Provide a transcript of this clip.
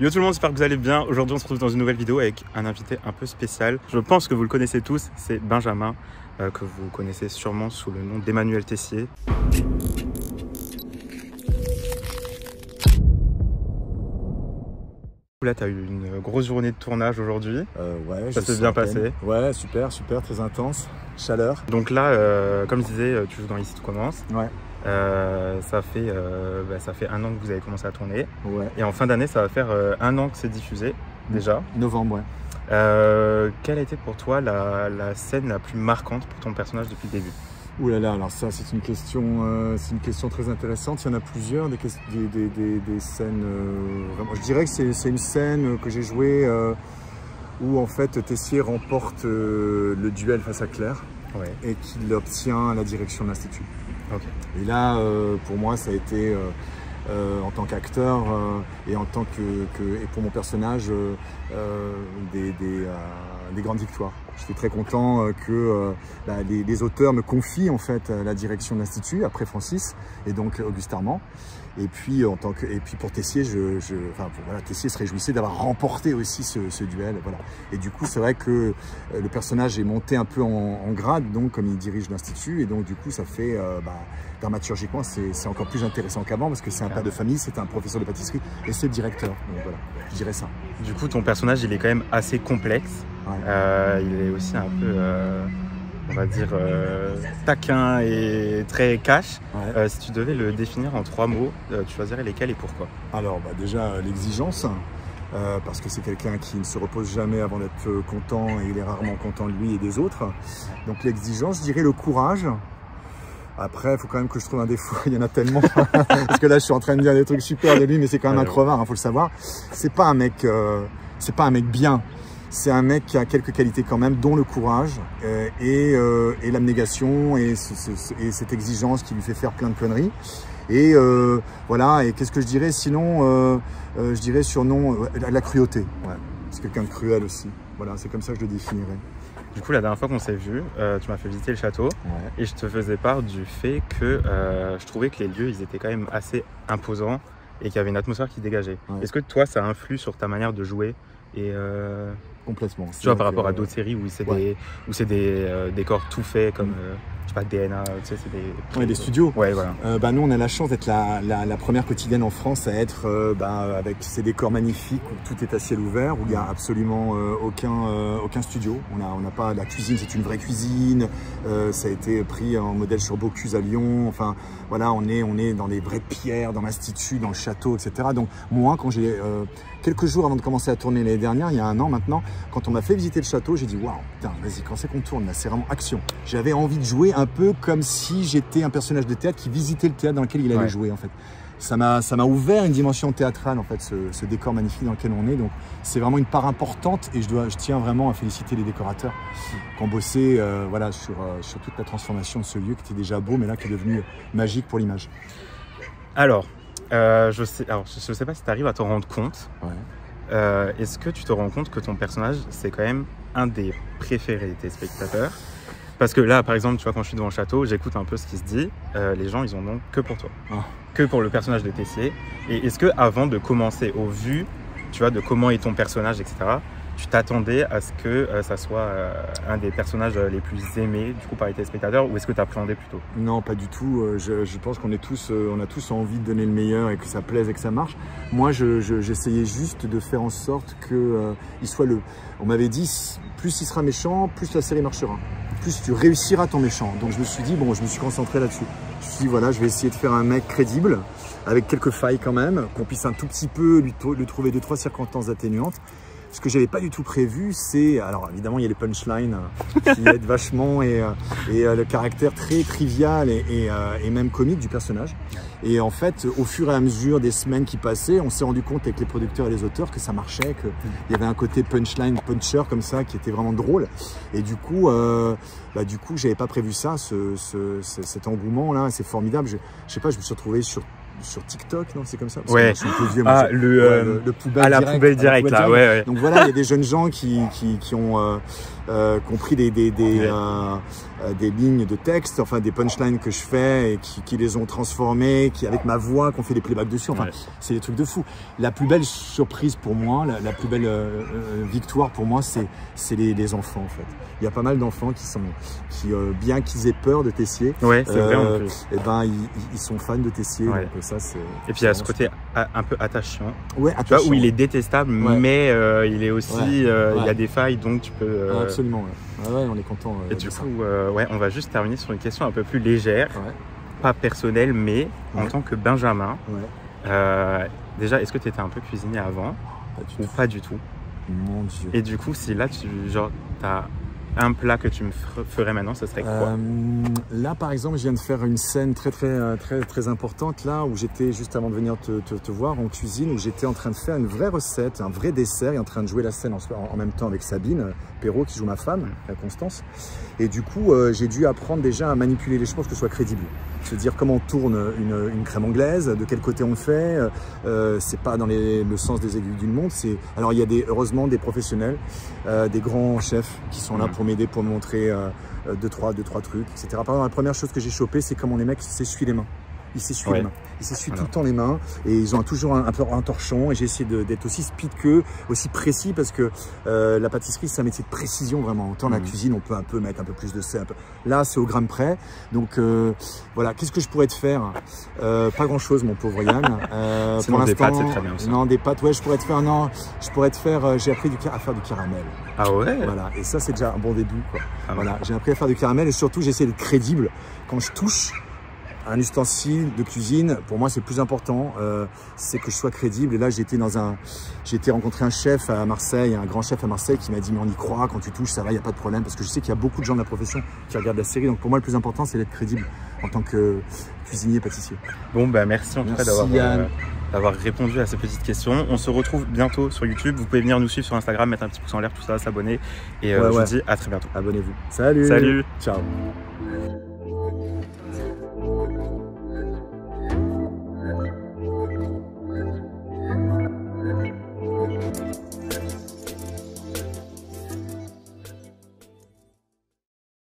Yo tout le monde, j'espère que vous allez bien. Aujourd'hui on se retrouve dans une nouvelle vidéo avec un invité un peu spécial. Je pense que vous le connaissez tous, c'est Benjamin, que vous connaissez sûrement sous le nom d'Emmanuel Tessier. Là, tu as eu une grosse journée de tournage aujourd'hui. Ouais, ça s'est bien passé. Ouais, super, très intense. Chaleur. Donc là, comme je disais, tu joues dans Ici Tout Commence. Ouais. Ça fait 1 an que vous avez commencé à tourner. Ouais. Et en fin d'année, ça va faire 1 an que c'est diffusé, déjà. Novembre, ouais. Quelle a été pour toi la scène la plus marquante pour ton personnage depuis le début? Ouh là là, alors ça c'est une question très intéressante. Il y en a plusieurs, des scènes. Vraiment. Je dirais que c'est une scène que j'ai jouée où en fait Tessier remporte le duel face à Claire, ouais, et qu'il obtient la direction de l'Institut. Okay. Et là, pour moi, ça a été en tant qu'acteur et en tant et pour mon personnage des grandes victoires. J'étais très content que les auteurs me confient en fait la direction de l'Institut après Francis et donc Auguste Armand. Et puis pour Tessier, Tessier se réjouissait d'avoir remporté aussi ce duel. Voilà. Et du coup, c'est vrai que le personnage est monté un peu en grade, donc comme il dirige l'Institut, et donc du coup, ça fait dramaturgiquement, c'est encore plus intéressant qu'avant parce que c'est un père de famille, c'est un professeur de pâtisserie et c'est le directeur. Donc voilà, je dirais ça. Du coup, ton personnage, il est quand même assez complexe. Ouais. Il est aussi un peu, on va dire, taquin et très cash. Ouais. Si tu devais le définir en 3 mots, tu choisirais lesquels et pourquoi? Alors, déjà, l'exigence. Parce que c'est quelqu'un qui ne se repose jamais avant d'être content et il est rarement content de lui et des autres. Donc l'exigence, je dirais le courage. Après, il faut quand même que je trouve un défaut, il y en a tellement. Parce que là, je suis en train de dire des trucs super de lui, mais c'est quand même un crevard, faut le savoir. C'est pas un mec bien. C'est un mec qui a quelques qualités quand même, dont le courage et l'abnégation et cette exigence qui lui fait faire plein de conneries. Et voilà, et qu'est-ce que je dirais sinon je dirais surnom la cruauté. Ouais. C'est quelqu'un de cruel aussi. Voilà, c'est comme ça que je le définirais. Du coup, la dernière fois qu'on s'est vu, tu m'as fait visiter le château, ouais, et je te faisais part du fait que je trouvais que les lieux, ils étaient quand même assez imposants et qu'il y avait une atmosphère qui dégageait. Ouais. Est-ce que toi, ça influe sur ta manière de jouer et complètement. Tu vois, par rapport à d'autres séries où c'est des décors tout faits comme je sais pas, DNA, tu sais, c'est des... Ouais, des studios. Ouais, voilà. Nous, on a la chance d'être la première quotidienne en France à être avec ces décors magnifiques où tout est à ciel ouvert, où il n'y a absolument aucun studio. On n'a pas la cuisine, c'est une vraie cuisine. Ça a été pris en modèle sur Bocuse à Lyon. Enfin, voilà, on est dans des vraies pierres, dans l'Institut, dans le château, etc. Donc, moi, quand j'ai quelques jours avant de commencer à tourner l'année dernière, il y a 1 an maintenant, quand on m'a fait visiter le château, j'ai dit waouh, putain, vas-y, quand c'est qu'on tourne là, c'est vraiment action. J'avais envie de jouer un peu comme si j'étais un personnage de théâtre qui visitait le théâtre dans lequel il allait jouer en fait. Ça m'a ouvert une dimension théâtrale en fait, ce décor magnifique dans lequel on est. Donc c'est vraiment une part importante et je tiens vraiment à féliciter les décorateurs qui ont bossé voilà, sur toute la transformation de ce lieu qui était déjà beau mais là qui est devenu magique pour l'image. Alors, je sais pas si tu arrives à t'en rendre compte. Ouais. Est-ce que tu te rends compte que ton personnage, c'est quand même un des préférés des spectateurs? Parce que là, par exemple, tu vois, quand je suis devant le château, j'écoute un peu ce qui se dit. Les gens, ils en ont que pour toi. Oh. Que pour le personnage de Tessier. Et est-ce que avant de commencer, au vu, tu vois, de comment est ton personnage, etc., tu t'attendais à ce que ça soit un des personnages les plus aimés du coup par les téléspectateurs, ou est-ce que tu appréhendais plutôt? Non, pas du tout. Je pense qu'on on a tous envie de donner le meilleur et que ça plaise et que ça marche. Moi, j'essayais juste de faire en sorte que il soit on m'avait dit, plus il sera méchant, plus la série marchera. Plus tu réussiras ton méchant. Donc je me suis dit, bon, je me suis concentré là-dessus. Je me suis dit, voilà, je vais essayer de faire un mec crédible, avec quelques failles quand même, qu'on puisse un tout petit peu lui trouver 2-3 circonstances atténuantes. Ce que j'avais pas du tout prévu, c'est, alors évidemment il y a les punchlines qui aident vachement et le caractère très trivial et même comique du personnage. Et en fait, au fur et à mesure des semaines qui passaient, on s'est rendu compte avec les producteurs et les auteurs que ça marchait, qu'il y avait un côté punchline, puncher comme ça qui était vraiment drôle. Et du coup, j'avais pas prévu ça, cet engouement là, c'est formidable. Je sais pas, je me suis retrouvé sur sur TikTok, non, c'est comme ça. Ouais. Je suis un peu vieux, moi, le poubelle à la direct, poubelle directe, là, ouais. Donc voilà, il y a des jeunes gens qui ont compris des lignes de texte, enfin des punchlines que je fais et qui les ont transformées, qui avec ma voix, qu'on fait des playbacks dessus. Enfin, c'est des trucs de fou. La plus belle surprise pour moi, la plus belle victoire pour moi, c'est les enfants en fait. Il y a pas mal d'enfants bien qu'ils aient peur de Tessier, ouais, c'est vrai en plus. Et ben ils sont fans de Tessier. Ouais. Donc ça c'est. Et puis il y a ce côté un peu attachant. Ouais, attachant. Tu vois, où il est détestable, mais il est aussi, il y a des failles, donc tu peux. Absolument. Ouais, on est content. Et du coup, on va juste terminer sur une question un peu plus légère, pas personnelle, mais en tant que Benjamin. Déjà, est-ce que tu étais un peu cuisinier avant ou pas du tout? Mon Dieu. Et du coup, si là, tu as un plat que tu me ferais maintenant, ce serait quoi? Là, par exemple, je viens de faire une scène très importante, là, où j'étais, juste avant de venir te voir, en cuisine, où j'étais en train de faire une vraie recette, un vrai dessert, et en train de jouer la scène en même temps avec Sabine Perrault, qui joue ma femme, la Constance. Et du coup, j'ai dû apprendre déjà à manipuler les choses pour que ce soit crédible. Se dire comment on tourne une crème anglaise, de quel côté on le fait, c'est pas dans le sens des aiguilles d'une montre. Alors il y a heureusement des professionnels, des grands chefs qui sont là pour m'aider, pour me montrer deux, trois trucs, etc. Par exemple, la première chose que j'ai chopé, c'est comment les mecs s'essuient les mains. Ils s'essuient les mains. Ils s'essuient tout le temps les mains et ils ont toujours un torchon. Et j'ai essayé d'être aussi speed qu'eux, aussi précis, parce que la pâtisserie, c'est un métier de précision vraiment. Autant la cuisine, on peut un peu mettre un peu plus de sel. Là, c'est au gramme près. Donc voilà, qu'est-ce que je pourrais te faire? Pas grand-chose, mon pauvre Yann. Sinon, des pâtes, c'est très bien aussi. Non, des pâtes, ouais, je pourrais te faire. Non, je pourrais te faire. J'ai appris à faire du caramel. Ah ouais? Voilà, et ça, c'est déjà un bon début, quoi. Voilà, j'ai appris à faire du caramel et surtout, j'ai essayé d'être crédible quand je touche un ustensile de cuisine. Pour moi, c'est le plus important, c'est que je sois crédible. Et là, j'ai été rencontrer un chef à Marseille, un grand chef à Marseille, qui m'a dit mais on y croit, quand tu touches, ça va, il n'y a pas de problème. Parce que je sais qu'il y a beaucoup de gens de la profession qui regardent la série. Donc pour moi, le plus important, c'est d'être crédible en tant que cuisinier, pâtissier. Bon, bah merci en tout cas d'avoir répondu à ces petites questions. On se retrouve bientôt sur YouTube. Vous pouvez venir nous suivre sur Instagram, mettre un petit pouce en l'air, tout ça, s'abonner. Et je vous dis à très bientôt. Abonnez-vous. Salut. Salut. Ciao.